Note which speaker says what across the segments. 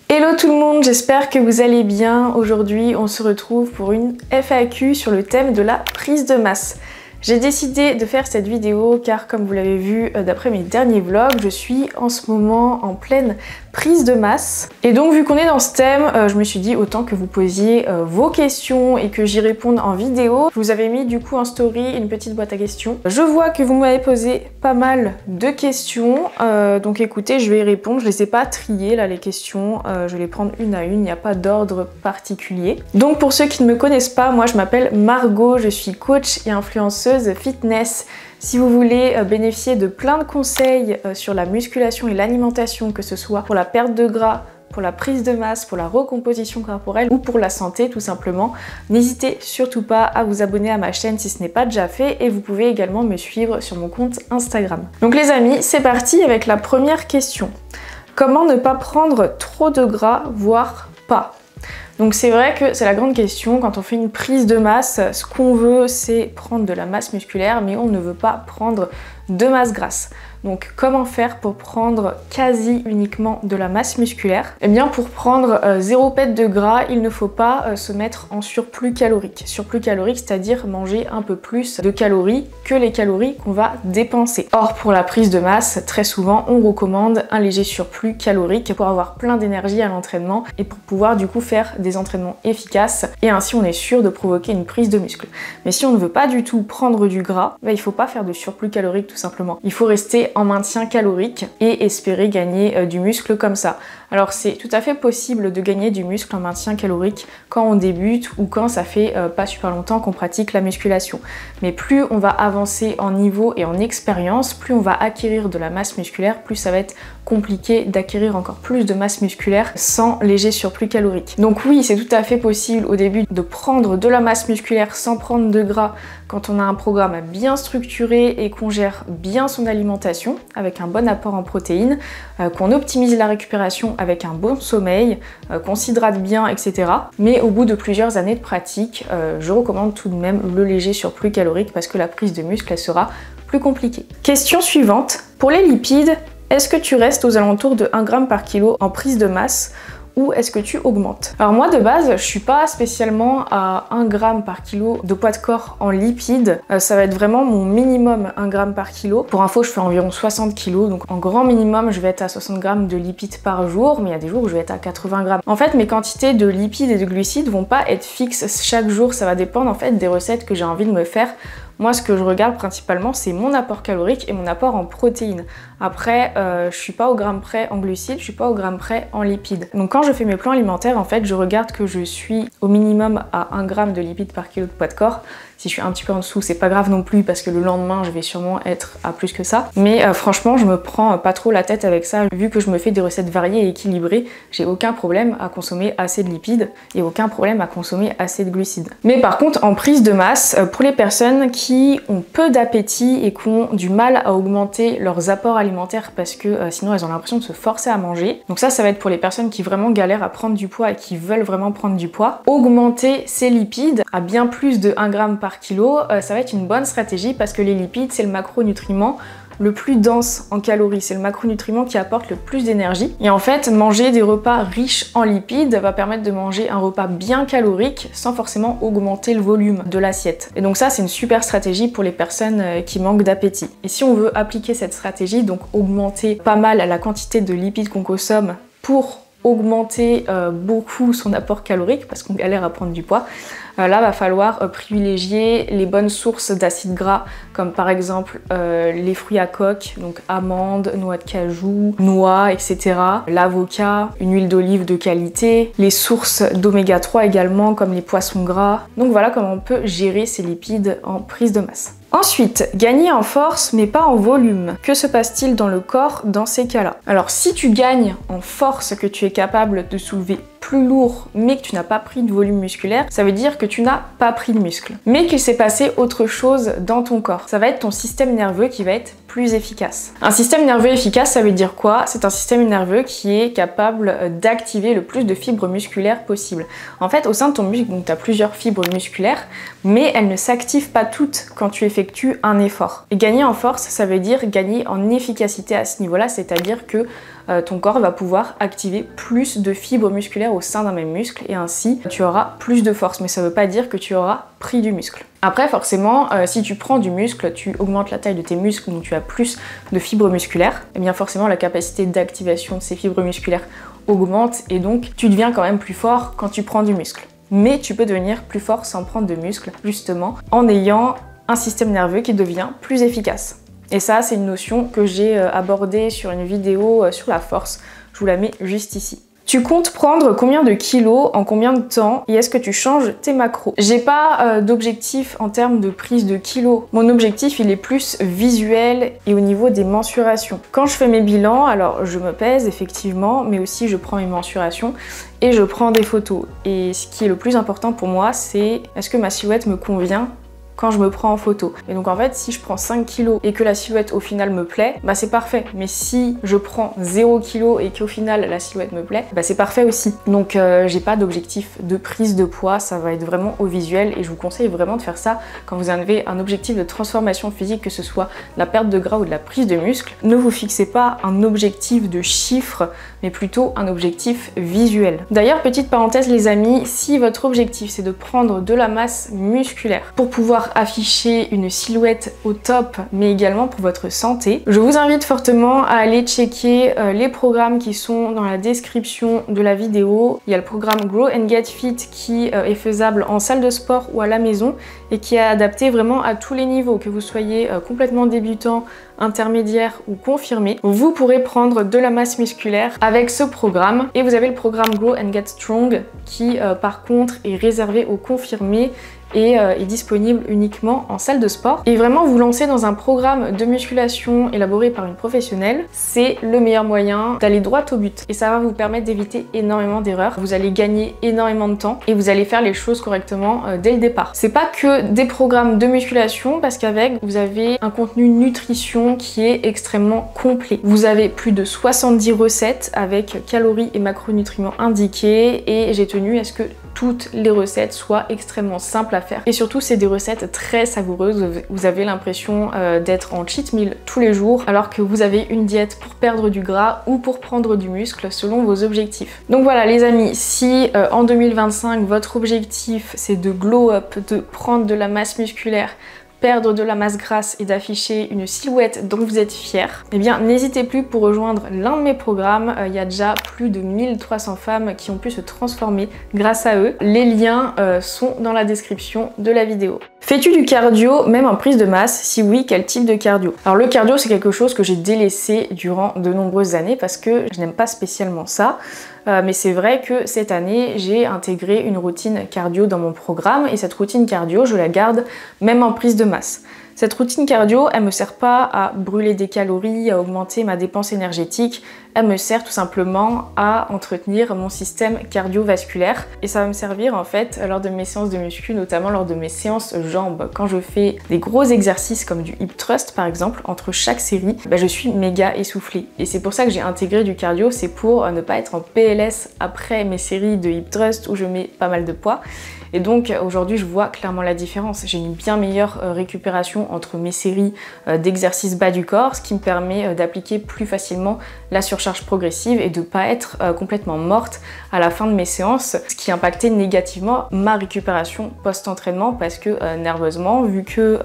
Speaker 1: Hello tout le monde, j'espère que vous allez bien. Aujourd'hui, on se retrouve pour une FAQ sur le thème de la prise de masse. J'ai décidé de faire cette vidéo car comme vous l'avez vu d'après mes derniers vlogs, je suis en ce moment en pleine prise de masse. Et donc vu qu'on est dans ce thème, je me suis dit autant que vous posiez vos questions et que j'y réponde en vidéo. Je vous avais mis du coup en story une petite boîte à questions. Je vois que vous m'avez posé pas mal de questions, donc écoutez, je vais y répondre. Je les ai pas triées là les questions, je vais les prendre une à une, il n'y a pas d'ordre particulier. Donc pour ceux qui ne me connaissent pas, moi je m'appelle Margot, je suis coach et influenceuse fitness. Si vous voulez bénéficier de plein de conseils sur la musculation et l'alimentation, que ce soit pour la perte de gras, pour la prise de masse, pour la recomposition corporelle ou pour la santé tout simplement, n'hésitez surtout pas à vous abonner à ma chaîne si ce n'est pas déjà fait et vous pouvez également me suivre sur mon compte Instagram. Donc les amis, c'est parti avec la première question. Comment ne pas prendre trop de gras, voire pas ? Donc c'est vrai que c'est la grande question, quand on fait une prise de masse, ce qu'on veut c'est prendre de la masse musculaire mais on ne veut pas prendre de masse grasse. Donc comment faire pour prendre quasi uniquement de la masse musculaire? Eh bien pour prendre 0 pète de gras, il ne faut pas se mettre en surplus calorique. Surplus calorique, c'est-à-dire manger un peu plus de calories que les calories qu'on va dépenser. Or pour la prise de masse, très souvent on recommande un léger surplus calorique pour avoir plein d'énergie à l'entraînement et pour pouvoir du coup faire des entraînements efficaces et ainsi on est sûr de provoquer une prise de muscle. Mais si on ne veut pas du tout prendre du gras, il ne faut pas faire de surplus calorique tout simplement. Il faut rester en maintien calorique et espérer gagner du muscle comme ça. Alors c'est tout à fait possible de gagner du muscle en maintien calorique quand on débute ou quand ça fait pas super longtemps qu'on pratique la musculation. Mais plus on va avancer en niveau et en expérience, plus on va acquérir de la masse musculaire, plus ça va être compliqué d'acquérir encore plus de masse musculaire sans léger surplus calorique. Donc oui, c'est tout à fait possible au début de prendre de la masse musculaire sans prendre de gras quand on a un programme bien structuré et qu'on gère bien son alimentation avec un bon apport en protéines, qu'on optimise la récupération avec un bon sommeil, qu'on s'hydrate bien, etc. Mais au bout de plusieurs années de pratique, je recommande tout de même le léger surplus calorique parce que la prise de muscle, elle sera plus compliquée. Question suivante. Pour les lipides, est-ce que tu restes aux alentours de 1 g par kilo en prise de masse ou est-ce que tu augmentes? Alors moi de base, je suis pas spécialement à 1 g par kilo de poids de corps en lipides. Ça va être vraiment mon minimum 1 g par kilo. Pour info, je fais environ 60 kg, donc en grand minimum, je vais être à 60 g de lipides par jour, mais il y a des jours où je vais être à 80 g. En fait, mes quantités de lipides et de glucides vont pas être fixes chaque jour, ça va dépendre en fait des recettes que j'ai envie de me faire. Moi, ce que je regarde principalement, c'est mon apport calorique et mon apport en protéines. Après, je suis pas au gramme près en glucides, je suis pas au gramme près en lipides. Donc quand je fais mes plans alimentaires, en fait, je regarde que je suis au minimum à 1 g de lipides par kilo de poids de corps. Si je suis un petit peu en dessous, c'est pas grave non plus parce que le lendemain, je vais sûrement être à plus que ça. Mais franchement, je me prends pas trop la tête avec ça. Vu que je me fais des recettes variées et équilibrées, j'ai aucun problème à consommer assez de lipides et aucun problème à consommer assez de glucides. Mais par contre, en prise de masse, pour les personnes qui ont peu d'appétit et qui ont du mal à augmenter leurs apports alimentaires parce que sinon elles ont l'impression de se forcer à manger. Donc ça va être pour les personnes qui vraiment galèrent à prendre du poids et qui veulent vraiment prendre du poids. Augmenter ses lipides à bien plus de 1 g par kilo, ça va être une bonne stratégie parce que les lipides, c'est le macronutriment le plus dense en calories, c'est le macronutriment qui apporte le plus d'énergie. Et en fait, manger des repas riches en lipides va permettre de manger un repas bien calorique sans forcément augmenter le volume de l'assiette. Et donc ça, c'est une super stratégie pour les personnes qui manquent d'appétit. Et si on veut appliquer cette stratégie, donc augmenter pas mal la quantité de lipides qu'on consomme pour augmenter beaucoup son apport calorique parce qu'on galère à prendre du poids, là va falloir privilégier les bonnes sources d'acides gras comme par exemple les fruits à coque, donc amandes, noix de cajou, noix, etc. L'avocat, une huile d'olive de qualité, les sources d'oméga 3 également comme les poissons gras. Donc voilà comment on peut gérer ces lipides en prise de masse. Ensuite, gagner en force mais pas en volume. Que se passe-t-il dans le corps dans ces cas-là? Alors si tu gagnes en force, que tu es capable de soulever plus lourd mais que tu n'as pas pris de volume musculaire, ça veut dire que tu n'as pas pris de muscle. Mais qu'il s'est passé autre chose dans ton corps. Ça va être ton système nerveux qui va être plus efficace. Un système nerveux efficace, ça veut dire quoi? C'est un système nerveux qui est capable d'activer le plus de fibres musculaires possible. En fait, au sein de ton muscle, tu as plusieurs fibres musculaires, mais elles ne s'activent pas toutes quand tu effectues un effort. Et gagner en force, ça veut dire gagner en efficacité à ce niveau-là, c'est-à-dire que ton corps va pouvoir activer plus de fibres musculaires au sein d'un même muscle et ainsi tu auras plus de force. Mais ça ne veut pas dire que tu auras pris du muscle. Après forcément, si tu prends du muscle, tu augmentes la taille de tes muscles, donc tu as plus de fibres musculaires, et bien forcément la capacité d'activation de ces fibres musculaires augmente et donc tu deviens quand même plus fort quand tu prends du muscle. Mais tu peux devenir plus fort sans prendre de muscle, justement, en ayant un système nerveux qui devient plus efficace. Et ça, c'est une notion que j'ai abordée sur une vidéo sur la force. Je vous la mets juste ici. Tu comptes prendre combien de kilos en combien de temps et est-ce que tu changes tes macros? J'ai pas d'objectif en termes de prise de kilos. Mon objectif, il est plus visuel et au niveau des mensurations. Quand je fais mes bilans, alors je me pèse effectivement, mais aussi je prends mes mensurations et je prends des photos. Et ce qui est le plus important pour moi, c'est est-ce que ma silhouette me convient quand je me prends en photo. Et donc en fait, si je prends 5 kilos et que la silhouette au final me plaît, bah c'est parfait. Mais si je prends 0 kilos et qu'au final la silhouette me plaît, bah c'est parfait aussi. Donc j'ai pas d'objectif de prise de poids, ça va être vraiment au visuel et je vous conseille vraiment de faire ça quand vous avez un objectif de transformation physique, que ce soit la perte de gras ou de la prise de muscle. Ne vous fixez pas un objectif de chiffre, mais plutôt un objectif visuel. D'ailleurs, petite parenthèse les amis, si votre objectif c'est de prendre de la masse musculaire pour pouvoir afficher une silhouette au top, mais également pour votre santé, je vous invite fortement à aller checker les programmes qui sont dans la description de la vidéo. Il y a le programme Grow and Get Fit qui est faisable en salle de sport ou à la maison et qui est adapté vraiment à tous les niveaux, que vous soyez complètement débutant, intermédiaire ou confirmé. Vous pourrez prendre de la masse musculaire avec ce programme. Et vous avez le programme Grow and Get Strong qui par contre est réservé aux confirmés et est disponible uniquement en salle de sport. Et vraiment vous lancer dans un programme de musculation élaboré par une professionnelle, c'est le meilleur moyen d'aller droit au but. Et ça va vous permettre d'éviter énormément d'erreurs. Vous allez gagner énormément de temps et vous allez faire les choses correctement dès le départ. C'est pas que des programmes de musculation parce qu'avec vous avez un contenu nutrition qui est extrêmement complet. Vous avez plus de 70 recettes avec calories et macronutriments indiqués et j'ai tenu à ce que toutes les recettes soient extrêmement simples à faire. Et surtout, c'est des recettes très savoureuses. Vous avez l'impression d'être en cheat meal tous les jours, alors que vous avez une diète pour perdre du gras ou pour prendre du muscle selon vos objectifs. Donc voilà les amis, si en 2025, votre objectif c'est de glow up, de prendre de la masse musculaire, perdre de la masse grasse et d'afficher une silhouette dont vous êtes fier, eh bien n'hésitez plus pour rejoindre l'un de mes programmes. Il y a déjà plus de 1300 femmes qui ont pu se transformer grâce à eux. Les liens sont dans la description de la vidéo. Fais-tu du cardio même en prise de masse? Si oui, quel type de cardio? Alors le cardio, c'est quelque chose que j'ai délaissé durant de nombreuses années parce que je n'aime pas spécialement ça. Mais c'est vrai que cette année, j'ai intégré une routine cardio dans mon programme et cette routine cardio, je la garde même en prise de masse. Cette routine cardio, elle me sert pas à brûler des calories, à augmenter ma dépense énergétique, elle me sert tout simplement à entretenir mon système cardiovasculaire et ça va me servir en fait lors de mes séances de muscu, notamment lors de mes séances jambes. Quand je fais des gros exercices comme du hip thrust par exemple, entre chaque série, je suis méga essoufflée et c'est pour ça que j'ai intégré du cardio, c'est pour ne pas être en PLS après mes séries de hip thrust où je mets pas mal de poids. Et donc aujourd'hui je vois clairement la différence. J'ai une bien meilleure récupération entre mes séries d'exercices bas du corps, ce qui me permet d'appliquer plus facilement la surcharge progressive et de pas être complètement morte à la fin de mes séances, ce qui impactait négativement ma récupération post-entraînement parce que nerveusement, vu que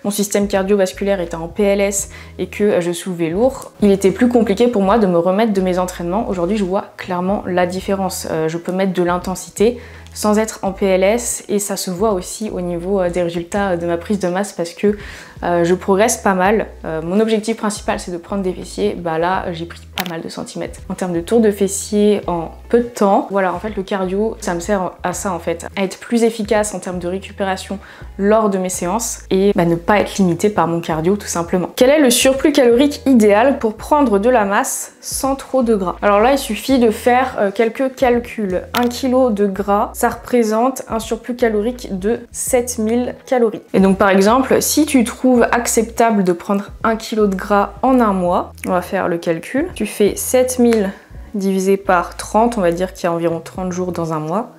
Speaker 1: mon système cardiovasculaire était en PLS et que je soulevais lourd, il était plus compliqué pour moi de me remettre de mes entraînements. Aujourd'hui je vois clairement la différence. Je peux mettre de l'intensité sans être en PLS et ça se voit aussi au niveau des résultats de ma prise de masse parce que je progresse pas mal. Mon objectif principal c'est de prendre des fessiers, là j'ai pris pas mal de centimètres. En termes de tour de fessiers en peu de temps, voilà en fait le cardio ça me sert à ça en fait, à être plus efficace en termes de récupération lors de mes séances et ne pas être limité par mon cardio tout simplement. Quel est le surplus calorique idéal pour prendre de la masse sans trop de gras? Alors là il suffit de faire quelques calculs. 1 kg de gras ça représente un surplus calorique de 7000 calories. Et donc par exemple si tu trouves acceptable de prendre 1 kg de gras en un mois, on va faire le calcul, tu fais 7000 divisé par 30, on va dire qu'il y a environ 30 jours dans un mois,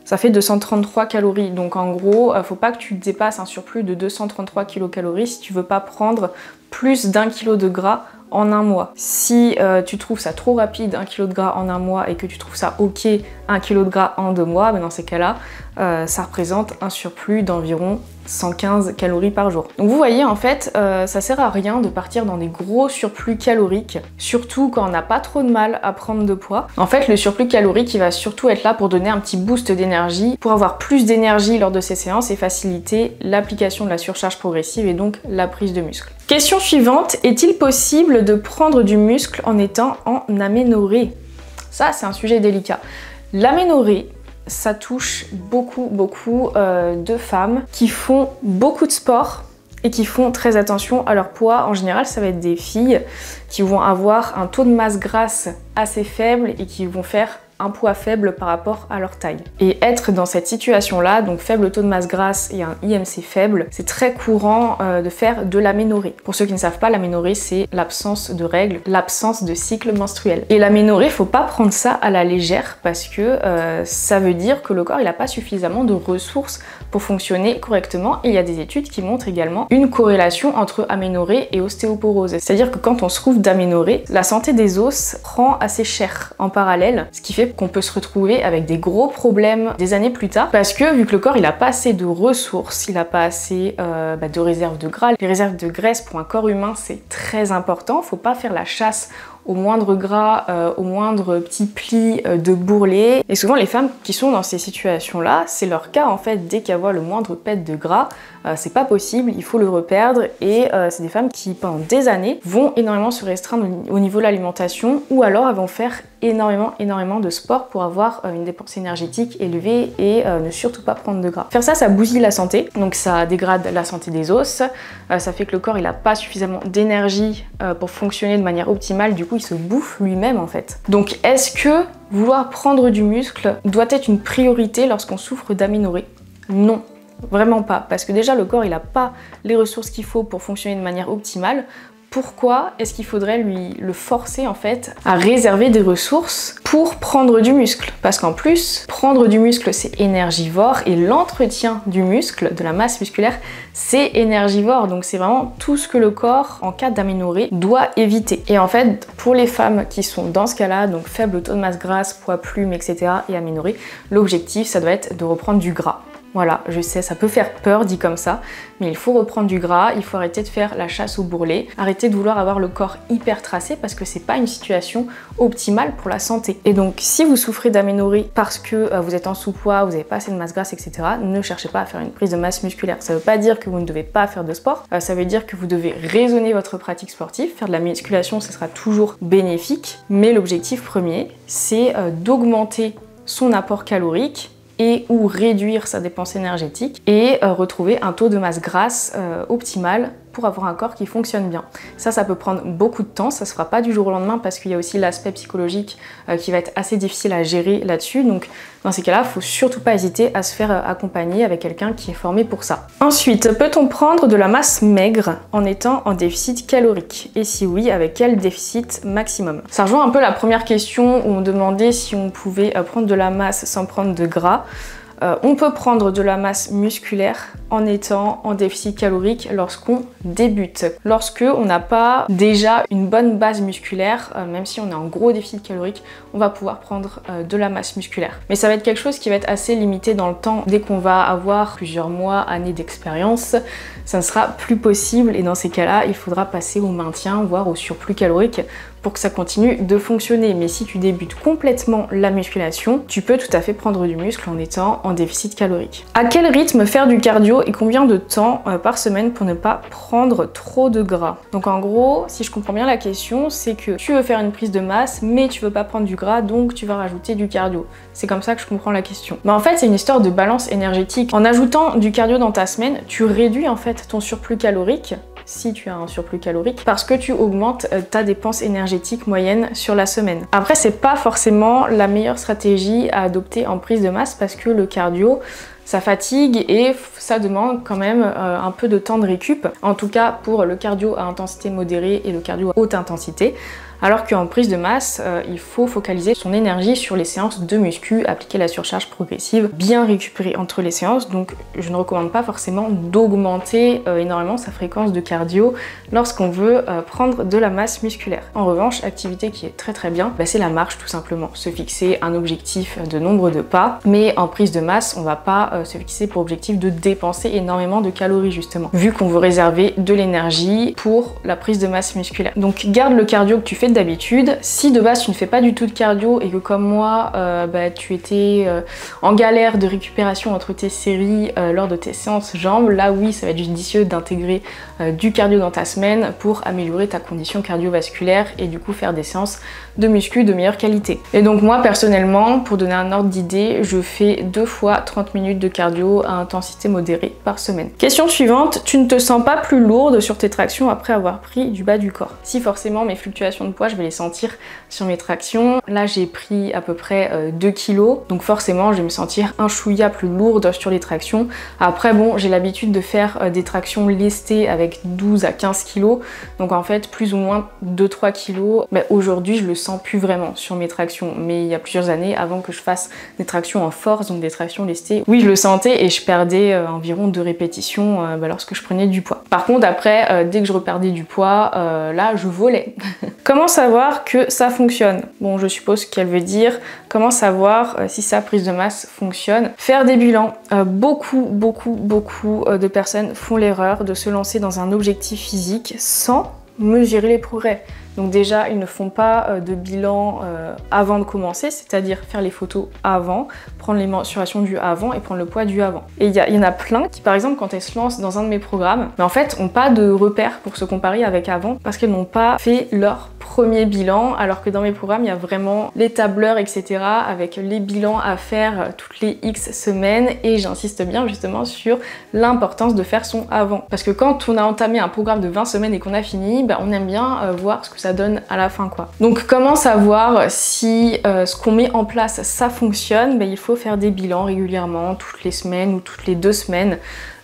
Speaker 1: ça fait 233 calories. Donc en gros, faut pas que tu dépasses un surplus de 233 kilocalories si tu veux pas prendre plus d'1 kg de gras en un mois. Si tu trouves ça trop rapide, 1 kg de gras en un mois, et que tu trouves ça ok, 1 kg de gras en 2 mois, ben dans ces cas-là, ça représente un surplus d'environ 115 calories par jour. Donc vous voyez, en fait, ça sert à rien de partir dans des gros surplus caloriques, surtout quand on n'a pas trop de mal à prendre de poids. En fait, le surplus calorique, il va surtout être là pour donner un petit boost d'énergie, pour avoir plus d'énergie lors de ces séances et faciliter l'application de la surcharge progressive et donc la prise de muscle. Question suivante, est-il possible de prendre du muscle en étant en aménorrhée? Ça, c'est un sujet délicat. L'aménorrhée, ça touche beaucoup de femmes qui font beaucoup de sport et qui font très attention à leur poids. En général, ça va être des filles qui vont avoir un taux de masse grasse assez faible et qui vont faire un poids faible par rapport à leur taille. Et être dans cette situation-là, donc faible taux de masse grasse et un IMC faible, c'est très courant de faire de l'aménorrhée. Pour ceux qui ne savent pas, l'aménorrhée, c'est l'absence de règles, l'absence de cycle menstruel. Et l'aménorrhée, faut pas prendre ça à la légère parce que ça veut dire que le corps, il n'a pas suffisamment de ressources pour fonctionner correctement. Et il y a des études qui montrent également une corrélation entre aménorrhée et ostéoporose. C'est-à-dire que quand on souffre d'aménorrhée, la santé des os prend assez cher en parallèle, ce qui fait qu'on peut se retrouver avec des gros problèmes des années plus tard parce que vu que le corps il a pas assez de ressources, il a pas assez de réserves de gras. Les réserves de graisse pour un corps humain c'est très important, faut pas faire la chasse au moindre gras, au moindre petit pli de bourrelet. Et souvent les femmes qui sont dans ces situations-là, c'est leur cas en fait, dès qu'elles voient le moindre pet de gras, c'est pas possible, il faut le reperdre. Et c'est des femmes qui pendant des années vont énormément se restreindre au niveau de l'alimentation ou alors elles vont faire énormément de sport pour avoir une dépense énergétique élevée et ne surtout pas prendre de gras. Faire ça, ça bousille la santé, donc ça dégrade la santé des os, ça fait que le corps il a pas suffisamment d'énergie pour fonctionner de manière optimale, du coup il se bouffe lui-même en fait. Donc est-ce que vouloir prendre du muscle doit être une priorité lorsqu'on souffre d'aménorrhée? Non. Vraiment pas, parce que déjà le corps il n'a pas les ressources qu'il faut pour fonctionner de manière optimale. Pourquoi est-ce qu'il faudrait le forcer en fait à réserver des ressources pour prendre du muscle? Parce qu'en plus, prendre du muscle c'est énergivore et l'entretien du muscle, de la masse musculaire, c'est énergivore. Donc c'est vraiment tout ce que le corps, en cas d'aménorrhée, doit éviter. Et en fait, pour les femmes qui sont dans ce cas-là, donc faible taux de masse grasse, poids plume, etc. et aménorrhée, l'objectif ça doit être de reprendre du gras. Voilà, je sais, ça peut faire peur dit comme ça, mais il faut reprendre du gras, il faut arrêter de faire la chasse au bourrelet, arrêter de vouloir avoir le corps hyper tracé parce que c'est pas une situation optimale pour la santé. Et donc, si vous souffrez d'aménorrhée parce que vous êtes en sous-poids, vous n'avez pas assez de masse grasse, etc., ne cherchez pas à faire une prise de masse musculaire. Ça veut pas dire que vous ne devez pas faire de sport, ça veut dire que vous devez raisonner votre pratique sportive. Faire de la musculation, ce sera toujours bénéfique, mais l'objectif premier, c'est d'augmenter son apport calorique et ou réduire sa dépense énergétique et retrouver un taux de masse grasse optimal pour avoir un corps qui fonctionne bien. Ça peut prendre beaucoup de temps, ça se fera pas du jour au lendemain parce qu'il y a aussi l'aspect psychologique qui va être assez difficile à gérer là-dessus. Donc dans ces cas-là, faut surtout pas hésiter à se faire accompagner avec quelqu'un qui est formé pour ça. Ensuite, peut-on prendre de la masse maigre en étant en déficit calorique? Et si oui, avec quel déficit maximum? Ça rejoint un peu la première question où on demandait si on pouvait prendre de la masse sans prendre de gras. On peut prendre de la masse musculaire en étant en déficit calorique lorsqu'on débute. Lorsque on n'a pas déjà une bonne base musculaire, même si on est en gros déficit calorique, on va pouvoir prendre de la masse musculaire. Mais ça va être quelque chose qui va être assez limité dans le temps. Dès qu'on va avoir plusieurs mois, années d'expérience, ça ne sera plus possible et dans ces cas-là, il faudra passer au maintien, voire au surplus calorique pour que ça continue de fonctionner. Mais si tu débutes complètement la musculation, tu peux tout à fait prendre du muscle en étant en déficit calorique. À quel rythme faire du cardio et combien de temps par semaine pour ne pas prendre trop de gras? Donc en gros, si je comprends bien la question, c'est que tu veux faire une prise de masse, mais tu veux pas prendre du gras, donc tu vas rajouter du cardio. C'est comme ça que je comprends la question. Mais en fait, c'est une histoire de balance énergétique. En ajoutant du cardio dans ta semaine, tu réduis en fait ton surplus calorique, si tu as un surplus calorique, parce que tu augmentes ta dépense énergétique moyenne sur la semaine. Après, c'est pas forcément la meilleure stratégie à adopter en prise de masse parce que le cardio, ça fatigue et ça demande quand même un peu de temps de récup, en tout cas pour le cardio à intensité modérée et le cardio à haute intensité. Alors qu'en prise de masse, il faut focaliser son énergie sur les séances de muscu, appliquer la surcharge progressive, bien récupérer entre les séances. Donc je ne recommande pas forcément d'augmenter énormément sa fréquence de cardio lorsqu'on veut prendre de la masse musculaire. En revanche, activité qui est très bien, c'est la marche tout simplement. Se fixer un objectif de nombre de pas, mais en prise de masse, on va pas se fixer pour objectif de dépenser énormément de calories justement, vu qu'on veut réserver de l'énergie pour la prise de masse musculaire. Donc garde le cardio que tu fais d'habitude. Si de base tu ne fais pas du tout de cardio et que comme moi tu étais en galère de récupération entre tes séries lors de tes séances jambes, là oui ça va être judicieux d'intégrer du cardio dans ta semaine pour améliorer ta condition cardiovasculaire et du coup faire des séances de muscu de meilleure qualité. Et donc moi personnellement, pour donner un ordre d'idée, je fais 2 fois 30 minutes de cardio à intensité modérée par semaine. Question suivante, tu ne te sens pas plus lourde sur tes tractions après avoir pris du bas du corps? Si, forcément mes fluctuations de poids je vais les sentir sur mes tractions. Là j'ai pris à peu près 2 kilos, donc forcément je vais me sentir un chouïa plus lourde sur les tractions. Après bon, j'ai l'habitude de faire des tractions lestées avec 12 à 15 kilos, donc en fait plus ou moins 2-3 kilos. Aujourd'hui je le sens plus vraiment sur mes tractions, mais il y a plusieurs années, avant que je fasse des tractions en force, donc des tractions lestées, oui je le sentais et je perdais environ 2 répétitions lorsque je prenais du poids. Par contre après, dès que je reperdais du poids, là je volais. Comment savoir que ça fonctionne? Bon, je suppose qu'elle veut dire comment savoir si sa prise de masse fonctionne. Faire des bilans. Beaucoup de personnes font l'erreur de se lancer dans un objectif physique sans mesurer les progrès. Donc déjà, ils ne font pas de bilan avant de commencer, c'est-à-dire faire les photos avant, prendre les mensurations du avant et prendre le poids du avant. Et il y en a plein qui, par exemple, quand elles se lancent dans un de mes programmes, en fait, n'ont pas de repères pour se comparer avec avant parce qu'elles n'ont pas fait leur premier bilan, alors que dans mes programmes, il y a vraiment les tableurs, etc. avec les bilans à faire toutes les X semaines et j'insiste bien justement sur l'importance de faire son avant. Parce que quand on a entamé un programme de 20 semaines et qu'on a fini, on aime bien voir ce que ça donne à la fin quoi. Donc comment savoir si ce qu'on met en place ça fonctionne? Il faut faire des bilans régulièrement, toutes les semaines ou toutes les 2 semaines.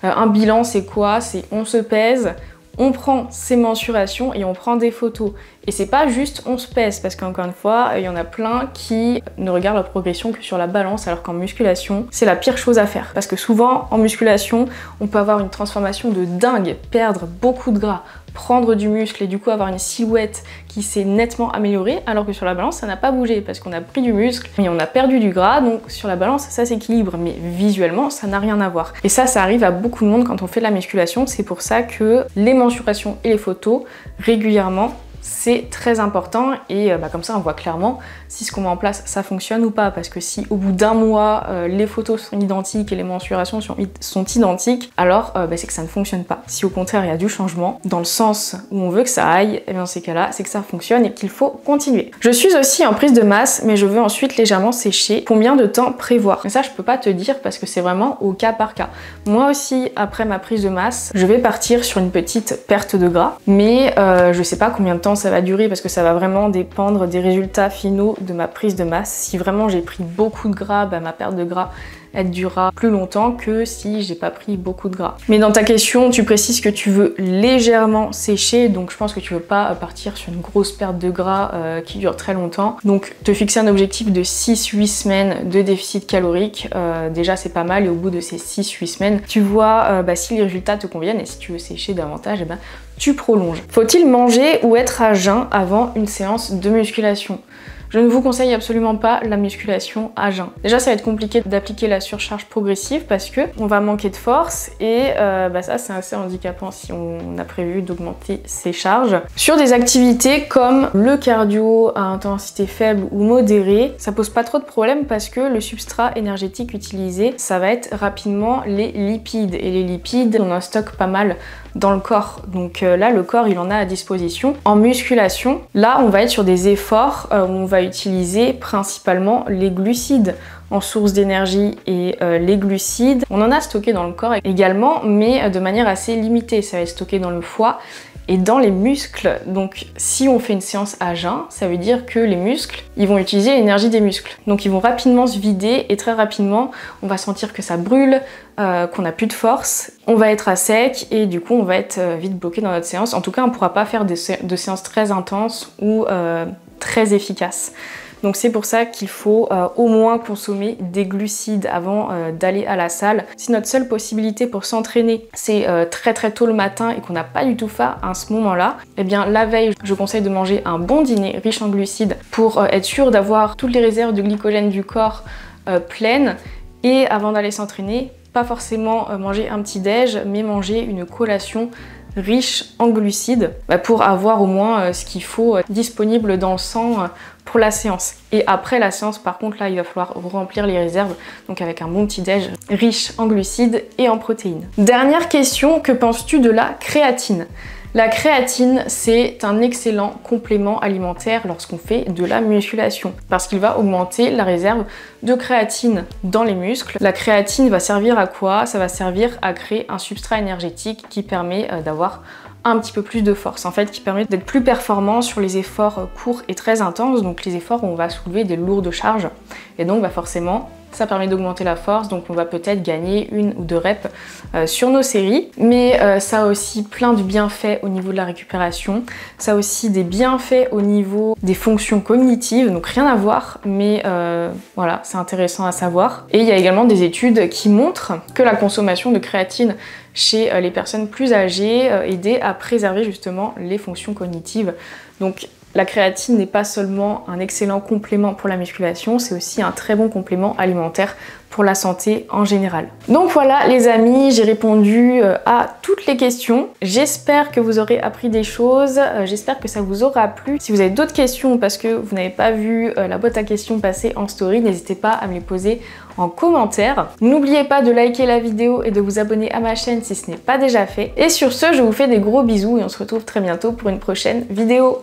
Speaker 1: Un bilan c'est quoi? C'est on se pèse, on prend ses mensurations et on prend des photos. Et c'est pas juste on se pèse, parce qu'encore une fois, il y en a plein qui ne regardent leur progression que sur la balance, alors qu'en musculation, c'est la pire chose à faire. Parce que souvent, en musculation, on peut avoir une transformation de dingue, perdre beaucoup de gras, prendre du muscle et du coup avoir une silhouette qui s'est nettement améliorée, alors que sur la balance, ça n'a pas bougé, parce qu'on a pris du muscle et on a perdu du gras, donc sur la balance, ça s'équilibre, mais visuellement, ça n'a rien à voir. Et ça arrive à beaucoup de monde quand on fait de la musculation, c'est pour ça que les mensurations et les photos, régulièrement, c'est très important et comme ça on voit clairement si ce qu'on met en place ça fonctionne ou pas, parce que si au bout d'un mois les photos sont identiques et les mensurations sont identiques, alors c'est que ça ne fonctionne pas. Si au contraire il y a du changement dans le sens où on veut que ça aille, et bien dans ces cas-là c'est que ça fonctionne et qu'il faut continuer. Je suis aussi en prise de masse mais je veux ensuite légèrement sécher. Combien de temps prévoir? Mais ça je peux pas te dire parce que c'est vraiment au cas par cas. Moi aussi après ma prise de masse je vais partir sur une petite perte de gras, mais je sais pas combien de temps ça va durer parce que ça va vraiment dépendre des résultats finaux de ma prise de masse. Si vraiment j'ai pris beaucoup de gras, ma perte de gras elle durera plus longtemps que si j'ai pas pris beaucoup de gras. Mais dans ta question, tu précises que tu veux légèrement sécher, donc je pense que tu veux pas partir sur une grosse perte de gras qui dure très longtemps. Donc te fixer un objectif de 6-8 semaines de déficit calorique, déjà c'est pas mal, et au bout de ces 6-8 semaines, tu vois si les résultats te conviennent et si tu veux sécher davantage, tu prolonges. Faut-il manger ou être à jeun avant une séance de musculation? Je ne vous conseille absolument pas la musculation à jeun. Déjà, ça va être compliqué d'appliquer la surcharge progressive parce que on va manquer de force et ça, c'est assez handicapant si on a prévu d'augmenter ses charges. Sur des activités comme le cardio à intensité faible ou modérée, ça pose pas trop de problèmes parce que le substrat énergétique utilisé, ça va être rapidement les lipides. Et les lipides, on en stocke pas mal dans le corps. Donc là, le corps, il en a à disposition. En musculation, là, on va être sur des efforts où on va utiliser principalement les glucides en source d'énergie et les glucides. On en a stocké dans le corps également, mais de manière assez limitée. Ça va être stocké dans le foie et dans les muscles. Donc si on fait une séance à jeun, ça veut dire que les muscles, ils vont utiliser l'énergie des muscles. Donc ils vont rapidement se vider et très rapidement, on va sentir que ça brûle, qu'on n'a plus de force, on va être à sec et du coup on va être vite bloqué dans notre séance. En tout cas, on ne pourra pas faire de séances très intenses ou très efficaces. Donc c'est pour ça qu'il faut au moins consommer des glucides avant d'aller à la salle. Si notre seule possibilité pour s'entraîner, c'est très tôt le matin et qu'on n'a pas du tout faim à ce moment-là, eh bien la veille, je conseille de manger un bon dîner riche en glucides pour être sûr d'avoir toutes les réserves de glycogène du corps pleines. Et avant d'aller s'entraîner, pas forcément manger un petit déj, mais manger une collation riche en glucides pour avoir au moins ce qu'il faut disponible dans le sang pour la séance. Et après la séance, par contre, là, il va falloir remplir les réserves, donc avec un bon petit déj riche en glucides et en protéines. Dernière question, que penses-tu de la créatine ? La créatine, c'est un excellent complément alimentaire lorsqu'on fait de la musculation parce qu'il va augmenter la réserve de créatine dans les muscles. La créatine va servir à quoi? Ça va servir à créer un substrat énergétique qui permet d'avoir un petit peu plus de force, en fait, qui permet d'être plus performant sur les efforts courts et très intenses, donc les efforts où on va soulever des lourdes charges. Et donc forcément, ça permet d'augmenter la force, donc on va peut-être gagner 1 ou 2 reps sur nos séries. Mais ça a aussi plein de bienfaits au niveau de la récupération. Ça a aussi des bienfaits au niveau des fonctions cognitives, donc rien à voir, mais voilà, c'est intéressant à savoir. Et il y a également des études qui montrent que la consommation de créatine chez les personnes plus âgées aidait à préserver justement les fonctions cognitives. Donc la créatine n'est pas seulement un excellent complément pour la musculation, c'est aussi un très bon complément alimentaire pour la santé en général. Donc voilà les amis, j'ai répondu à toutes les questions. J'espère que vous aurez appris des choses, j'espère que ça vous aura plu. Si vous avez d'autres questions parce que vous n'avez pas vu la boîte à questions passer en story, n'hésitez pas à me les poser en commentaire. N'oubliez pas de liker la vidéo et de vous abonner à ma chaîne si ce n'est pas déjà fait. Et sur ce, je vous fais des gros bisous et on se retrouve très bientôt pour une prochaine vidéo.